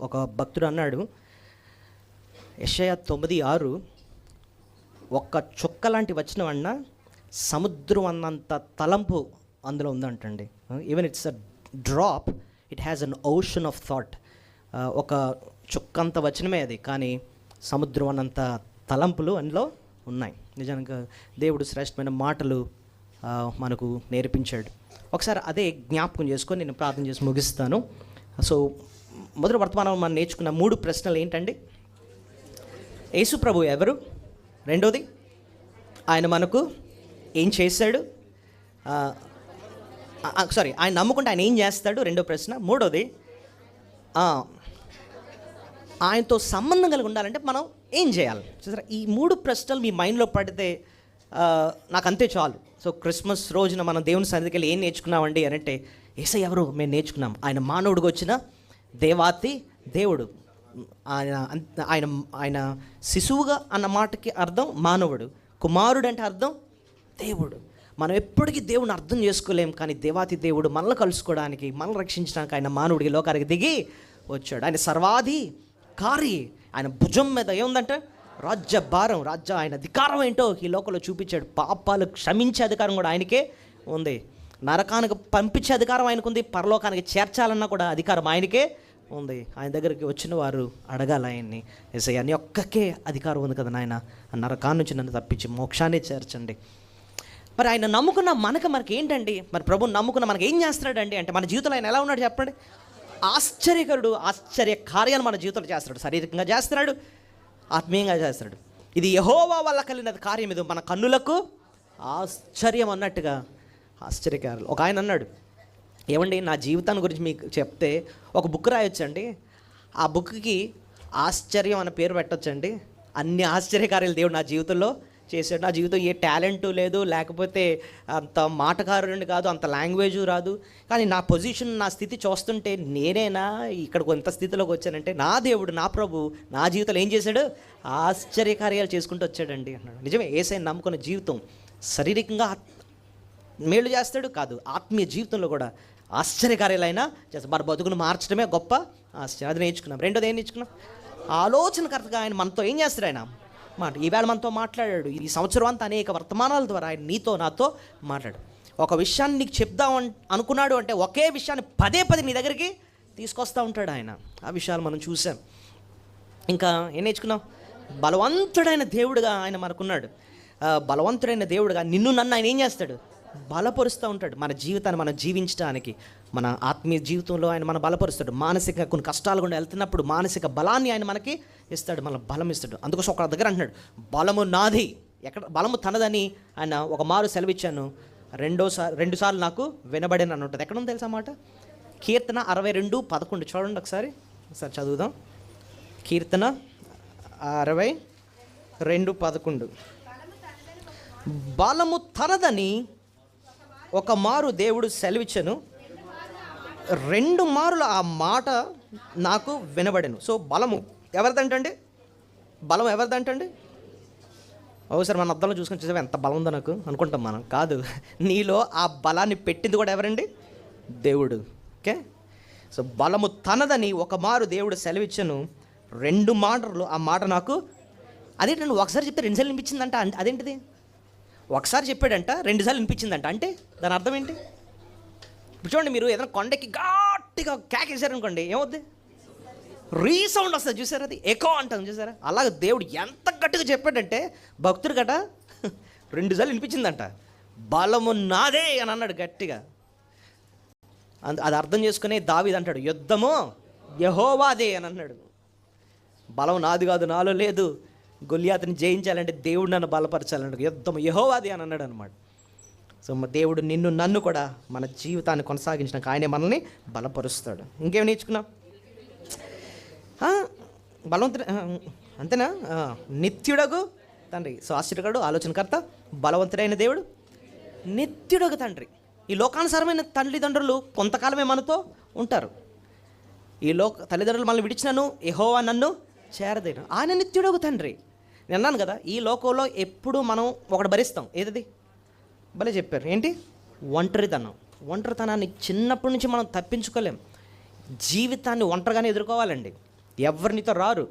ఒక భక్తుడు అన్నాడు, యెషయా 9:6, ఒక్క చుక్క లాంటి వచనం అన్నా సముద్రం అన్నంత తలంపు అందులో ఉందంటండి. Even it's a drop, it has an ocean of thought. ఒక చుక్కంత వచనమే అది, కానీ సముద్రం అన్నంత తలంపులు అందులో ఉన్నాయి. నిజంగా దేవుడు శ్రేష్టమైన మాటలు మనకు నేర్పించాడు. ఒకసారి అదే జ్ఞాపకం చేసుకొని నేను ప్రార్థన చేసి ముగిస్తాను. సో మొదటి వర్తమానం మనం నేర్చుకున్న 3 ప్రశ్నలు ఏంటండి? యేసు ప్రభు ఎవరు? రెండోది, ఆయన మనకు ఏం చేశాడు? ఆయన నమ్ముకుంటే ఆయన ఏం చేస్తాడు? రెండో ప్రశ్న. మూడోది, ఆయనతో సంబంధం కలిగి ఉండాలంటే మనం ఏం చేయాలి? చూసారా, ఈ 3 ప్రశ్నలు మీ మైండ్లో పడితే నాకు అంతే చాలు. సో క్రిస్మస్ రోజున మనం దేవుని సన్నిధికి వెళ్ళి ఏం నేర్చుకున్నామండి అని అంటే, యేసయ్య ఎవరు మేము నేర్చుకున్నాం. ఆయన మానవుడికి వచ్చిన దేవాతి దేవుడు. ఆయన ఆయన శిశువుగా అన్న మాటకి అర్థం మానవుడు, కుమారుడు అంటే అర్థం దేవుడు. మనం ఎప్పటికీ దేవుని అర్థం చేసుకోలేం, కానీ దేవాతి దేవుడు మనల్ని కలుసుకోవడానికి, మనల్ని రక్షించడానికి ఆయన మానవుడికి లోకానికి దిగి వచ్చాడు. ఆయన సర్వాధికారి. ఆయన భుజం మీద ఏముందంటే రాజ్య భారం, ఆయన అధికారం ఏంటో ఈ లోకంలో చూపించాడు. పాపాలు క్షమించే అధికారం కూడా ఆయనకే ఉంది. నరకానికి పంపించే అధికారం ఆయనకుంది. పరలోకానికి చేర్చాలన్నా కూడా అధికారం ఆయనకే ఉంది. ఆయన దగ్గరికి వచ్చిన వారు అడగాలి ఆయన్ని, యేసయ్య నీ ఒక్కకే అధికారం ఉంది కదా నాయన, నరకాన్ని నుంచి నన్ను తప్పించి మోక్షాన్ని చేర్చండి. మరి ఆయన నమ్ముకున్న మనకి ఏంటండి? మరి ప్రభువుని నమ్ముకున్న మనకి ఏం చేస్తున్నాడండి అంటే, మన జీవితంలో ఆయన ఎలా ఉన్నాడు చెప్పండి? ఆశ్చర్యకరుడు. ఆశ్చర్య కార్యాలు మన జీవితంలో చేస్తున్నాడు. శారీరకంగా చేస్తున్నాడు, ఆత్మీయంగా చేస్తున్నాడు. ఇది యెహోవా వల్ల కలిగిన కార్యం, ఇది మన కన్నులకు ఆశ్చర్యం అన్నట్టుగా ఆశ్చర్యకారులు. ఒక ఆయన అన్నాడు, ఏమండి నా జీవితాన్ని గురించి మీకు చెప్తే ఒక బుక్ రాయొచ్చండి, ఆ బుక్కి ఆశ్చర్యం అనే పేరు పెట్టొచ్చండి. అన్ని ఆశ్చర్యకార్యాలు దేవుడు నా జీవితంలో చేశాడు. నా జీవితం ఏ టాలెంటు లేదు, లేకపోతే అంత మాటకారుని కాదు, అంత లాంగ్వేజ్ రాదు, కానీ నా పొజిషన్, నా స్థితి చూస్తుంటే నేనేనా ఇక్కడ కొంత స్థితిలోకి వచ్చానంటే నా దేవుడు, నా ప్రభు నా జీవితంలో ఏం చేశాడు? ఆశ్చర్యకార్యాలు చేసుకుంటూ వచ్చాడండి అన్నాడు. నిజమే, యేసయ్యను నమ్ముకున్న జీవితం శారీరకంగా మేలు చేస్తాడు కాదు, ఆత్మీయ జీవితంలో కూడా ఆశ్చర్యకార్యాలైనా చేస్తాడు. మన బతుకును మార్చడమే గొప్ప ఆశ్చర్యం. అది నేర్చుకున్నాం. రెండోది ఏం నేర్చుకున్నాం? ఆలోచనకర్తగా ఆయన మనతో ఏం చేస్తాడు? ఆయన మాట ఈవేళ మనతో మాట్లాడాడు. ఈ సంవత్సరం అంతా అనేక వర్తమానాల ద్వారా ఆయన నీతో నాతో మాట్లాడు. ఒక విషయాన్ని నీకు చెప్దాం అనుకున్నాడు అంటే ఒకే విషయాన్ని పదే నీ దగ్గరికి తీసుకొస్తూ ఉంటాడు ఆయన. ఆ విషయాలు మనం చూసాం. ఇంకా ఏం నేర్చుకున్నాం? బలవంతుడైన దేవుడుగా ఆయన మనకున్నాడు. బలవంతుడైన దేవుడుగా నిన్ను నన్ను ఆయన ఏం చేస్తాడు? బలపరుస్తూ ఉంటాడు. మన జీవితాన్ని మనం జీవించడానికి, మన ఆత్మీయ జీవితంలో ఆయన మన బలపరుస్తాడు. మానసిక కొన్ని కష్టాలు కూడా వెళ్తున్నప్పుడు మానసిక బలాన్ని ఆయన మనకి ఇస్తాడు, మన బలం ఇస్తాడు. అందుకోసం ఒక దగ్గర అంటున్నాడు, బలము నాది, ఎక్కడ బలము తనదని ఆయన ఒక మారు సెలవిచ్చాను, రెండు సార్లు నాకు వినబడిన అని ఉంటుంది. ఎక్కడ ఉంది తెలుసా మాట? కీర్తన 62:11 చూడండి ఒకసారి చదువుదాం. కీర్తన 62:11 బలము తనదని ఒక మారు దేవుడు సెలవిచ్చను, 2 మారులు ఆ మాట నాకు వినబడెను. సో బలము ఎవరిదంటండి? బలం ఎవరిదంటండి? ఒకసారి మన అద్దంలో చూసుకొని చూసావా ఎంత బలం ఉందో నాకు అనుకుంటాం మనం. కాదు, నీలో ఆ బలాన్ని పెట్టింది కూడా ఎవరండి? దేవుడు. ఓకే, సో బలము తనదని ఒక మారు దేవుడు సెలవిచ్చను, 2 మాటలు ఆ మాట నాకు. అదేంటండి, ఒకసారి చెప్తే 2 సార్లు వినిపించిందంట. అదేంటిది? ఒకసారి చెప్పాడంట, 2 సార్లు వినిపించిందంట. అంటే దాని అర్థం ఏంటి? ఇప్పుడు చూడండి, మీరు ఏదైనా కొండకి గట్టిగా కేకేశారనుకోండి, ఏమవుద్ది? రీసౌండ్ వస్తుంది చూసారా, అది ఎకో అంటాం చూసారా. అలాగే దేవుడు ఎంత గట్టిగా చెప్పాడంటే భక్తుడు గట 2 సార్లు వినిపించిందంట. బలము నాదే అని అన్నాడు గట్టిగా. అది అర్థం చేసుకునే దావీదు అంటాడు, యుద్ధము యెహోవాదే అని అన్నాడు. బలం నాది కాదు, నాలో లేదు. గొలియాతుని జయించాలంటే దేవుడు నన్ను బలపరచాలంటే యుద్ధం యెహోవాదే అని అన్నాడు అనమాట. సో దేవుడు నిన్ను నన్ను కూడా మన జీవితాన్ని కొనసాగించినాక ఆయనే మనల్ని బలపరుస్తాడు. ఇంకేమి నేర్చుకున్నాం? బలవంతుడు అంతేనా? నిత్యుడగు తండ్రి. సో ఆశ్చర్యకరుడు, ఆలోచనకర్త, బలవంతుడైన దేవుడు, నిత్యుడగు తండ్రి. ఈ లోకానుసారమైన తల్లిదండ్రులు కొంతకాలమే మనతో ఉంటారు. ఈ తల్లిదండ్రులు మనల్ని విడిచినను యెహోవా నన్ను చేరదేను. ఆయన నిత్యుడగు తండ్రి. నేను అన్నాను కదా, ఈ లోకంలో ఎప్పుడు మనం ఒకటి భరిస్తాం. ఏది? భలే చెప్పారు, ఏంటి? ఒంటరితనాన్ని చిన్నప్పటి నుంచి మనం తప్పించుకోలేం. జీవితాన్ని ఒంటరిగానే ఎదుర్కోవాలండి. ఎవరినితో రారు.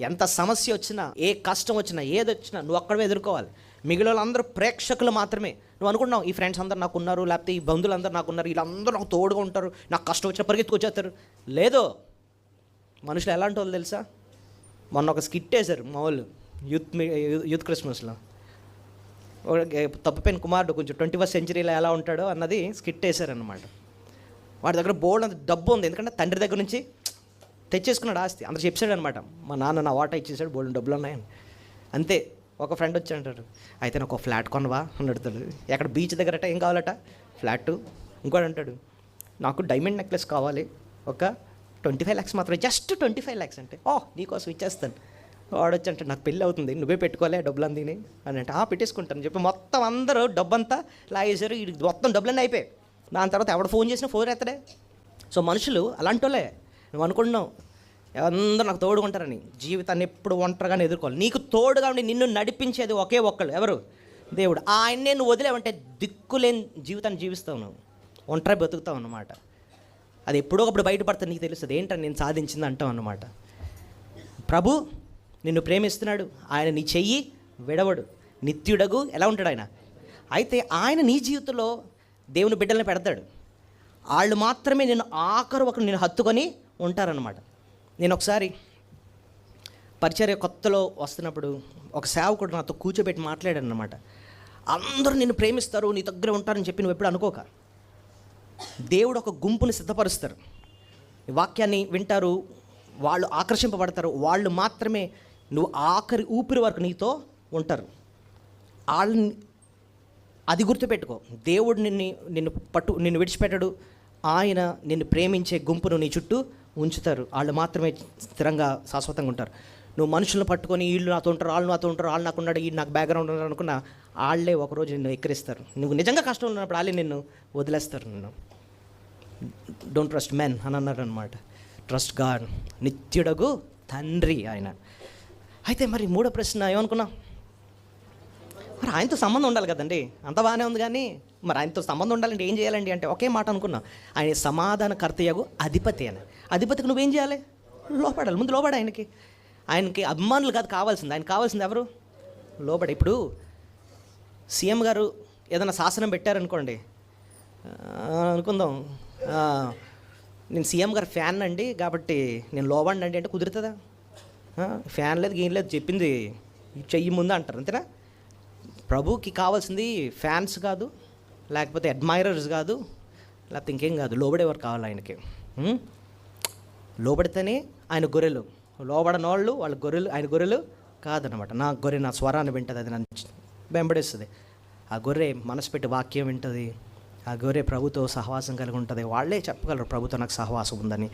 ఎంత సమస్య వచ్చినా, ఏ కష్టం వచ్చినా, ఏదొచ్చినా నువ్వు అక్కడే ఎదుర్కోవాలి. మిగిలిన వాళ్ళందరూ ప్రేక్షకులు మాత్రమే. నువ్వు అనుకుంటున్నావు ఈ ఫ్రెండ్స్ అందరూ నాకు ఉన్నారు, లేకపోతే ఈ బంధువులు అందరూ నాకు ఉన్నారు, వీళ్ళందరూ నాకు తోడుగా ఉంటారు, నాకు కష్టం వచ్చినా పరిగెత్తుకొచ్చేస్తారు. లేదు, మనుషులు ఎలాంటి వాళ్ళు తెలుసా? మొన్న ఒక స్కిట్ వేశారు మా వాళ్ళు యూత్ క్రిస్మస్లో. తప్పిపోయిన కుమారుడు కొంచెం 21st centuryలో ఎలా ఉంటాడో అన్నది స్కిట్ వేశారనమాట. వాడి దగ్గర బోల్డ్ అంత డబ్బు ఉంది, ఎందుకంటే తండ్రి దగ్గర నుంచి తెచ్చేసుకున్నాడు ఆస్తి. అందరూ చెప్పాడు అనమాట, మా నాన్న నా వాటా ఇచ్చేసాడు, బోల్డ్ డబ్బులు ఉన్నాయని. అంతే. ఒక ఫ్రెండ్ వచ్చి అంటాడు, అయితే నాకు ఒక ఫ్లాట్ కొనవా అని అడుగుతాడు. ఎక్కడ బీచ్ దగ్గరట, ఏం కావాలట? ఫ్లాట్. ఇంకోటి అంటాడు, నాకు డైమండ్ నెక్లెస్ కావాలి, ఒక 25 lakhs మాత్రం, జస్ట్ 25 lakhs అంటే, నీకోసం ఇచ్చేస్తాను. వాడొచ్చి అంటే, నాకు పెళ్ళి అవుతుంది, నువ్వే పెట్టుకోలే డబ్బులు అందిని అని అంటే, పెట్టేసుకుంటాను చెప్పి మొత్తం అందరూ డబ్బంతా లాగేశారు. ఇది మొత్తం డబ్బులన్నీ అయిపోయాయి. దాని తర్వాత ఎవడు ఫోన్ చేసినా ఫోన్ ఎత్తడే. సో మనుషులు అలాంటి వాళ్ళే. నువ్వు అనుకుంటున్నావు అందరూ నాకు తోడుగా ఉంటారని. జీవితాన్ని ఎప్పుడు ఒంటరిగానే ఎదుర్కోవాలి. నీకు తోడుగా ఉండి నిన్ను నడిపించేది ఒకే ఒక్కళ్ళు, ఎవరు? దేవుడు. ఆయన్నే నువ్వు వదిలేవంటే దిక్కులేని జీవితాన్ని జీవిస్తావు, నువ్వు ఒంటరి బతుకుతావు అన్నమాట. అది ఎప్పుడో ఒకప్పుడు బయటపడుతుంది, నీకు తెలుస్తుంది ఏంటని నేను సాధించింది అంటావు అన్నమాట. ప్రభు నిన్ను ప్రేమిస్తున్నాడు, ఆయన నీ చెయ్యి విడవడు, నిత్యుడగు ఎలా ఉంటాడు ఆయన. అయితే ఆయన నీ జీవితంలో దేవుని బిడ్డలను పెడతాడు. వాళ్ళు మాత్రమే నేను ఆఖరు ఒకరు నేను హత్తుకొని ఉంటారన్నమాట. నేను ఒకసారి పరిచర్య కొత్తలో వస్తున్నప్పుడు ఒక సేవకుడు నాతో కూర్చోబెట్టి మాట్లాడాను అన్నమాట. అందరూ నిన్ను ప్రేమిస్తారు, నీ దగ్గర ఉంటారని చెప్పి నువ్వు ఎప్పుడు అనుకోక. దేవుడు ఒక గుంపుని సిద్ధపరుస్తారు, ఈ వాక్యాన్ని వింటారు, వాళ్ళు ఆకర్షింపబడతారు, వాళ్ళు మాత్రమే నువ్వు ఆఖరి ఊపిరి వరకు నీతో ఉంటారు. వాళ్ళని అది గుర్తుపెట్టుకో. దేవుడు నిన్ను విడిచిపెట్టడు. ఆయన నిన్ను ప్రేమించే గుంపును నీ చుట్టూ ఉంచుతారు. వాళ్ళు మాత్రమే స్థిరంగా శాశ్వతంగా ఉంటారు. నువ్వు మనుషులను పట్టుకొని వీళ్ళు నాతో ఉంటారు, వాళ్ళు నాతో ఉంటారు, వాళ్ళు నాకు ఉన్నాడు, వీళ్ళు నాకు బ్యాక్గ్రౌండ్ ఉన్నారు అనుకున్నా, వాళ్ళే ఒకరోజు నిన్ను ఎక్కిరిస్తారు. నువ్వు నిజంగా కష్టం ఉన్నప్పుడు వాళ్ళే నిన్ను వదిలేస్తారు. నిన్ను డోంట్ ట్రస్ట్ మెన్ అని అన్నారు అనమాట. ట్రస్ట్ గాడ్, నిత్యుడగు తండ్రి ఆయన. అయితే మరి మూడో ప్రశ్న ఏమనుకున్నా, మరి ఆయనతో సంబంధం ఉండాలి కదండి. అంత బాగానే ఉంది, కానీ మరి ఆయనతో సంబంధం ఉండాలంటే ఏం చేయాలండి అంటే ఒకే మాట అనుకున్నా, ఆయన సమాధానకర్తయగు అధిపతి అని. అధిపతికి నువ్వేం చేయాలి? లోపడాలి. ముందు లోపడ ఆయనకి అభిమానులు కాదు కావాల్సింది, ఆయన కావాల్సింది ఎవరు? లోపడ. ఇప్పుడు సీఎం గారు ఏదైనా శాసనం పెట్టారనుకోండి, అనుకుందాం నేను సీఎం గారు ఫ్యాన్ అండి కాబట్టి నేను లోబడి అండి అంటే కుదురుతుందా? ఫ్యాన్ లేదు, గేమ్ లేదు, చెప్పింది చెయ్యి ముందు అంటారు, అంతేనా? ప్రభుకి కావాల్సింది ఫ్యాన్స్ కాదు, లేకపోతే అడ్మైరర్స్ కాదు, లేకపోతే ఇంకేం కాదు, లోబడేవారు కావాలి ఆయనకి. లోబడితేనే ఆయన గొర్రెలు. లోబడని వాళ్ళు వాళ్ళ గొర్రెలు, ఆయన గొర్రెలు కాదనమాట. నా గొర్రె నా స్వరాన్ని వింటుంది, అది నన్ను వెంబడిస్తుంది. ఆ గొర్రె మనసు పెట్టి వాక్యం వింటుంది, ఆ గొర్రె ప్రభుతో సహవాసం కలిగి ఉంటుంది. వాళ్ళే చెప్పగలరు ప్రభుతో నాకు సహవాసం ఉందని.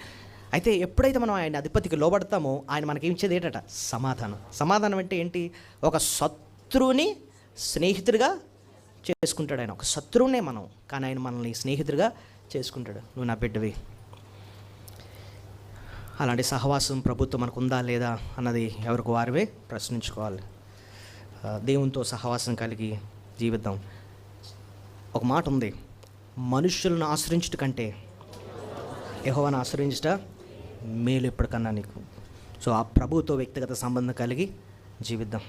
అయితే ఎప్పుడైతే మనం ఆయన అధిపతికి లోబడతామో ఆయన మనకి ఇచ్చేది ఏంటట? సమాధానం. సమాధానం అంటే ఏంటి? ఒక శత్రువుని స్నేహితుడిగా చేసుకుంటాడు ఆయన. ఒక శత్రువునే మనం, కానీ ఆయన మనల్ని స్నేహితుడిగా చేసుకుంటాడు. నువ్వు నా బిడ్డవి. అలాంటి సహవాసం ప్రభుత్వం మనకు ఉందా లేదా అన్నది ఎవరికి వారివే ప్రశ్నించుకోవాలి. దేవునితో సహవాసం కలిగి జీవిద్దాం. ఒక మాట ఉంది, మనుషులను ఆశ్రయించుట కంటే యెహోవాను ఆశ్రయించుట మేలు ఎప్పటికన్నా నీకు. సో ఆ ప్రభువుతో వ్యక్తిగత సంబంధం కలిగి జీవిద్దాం.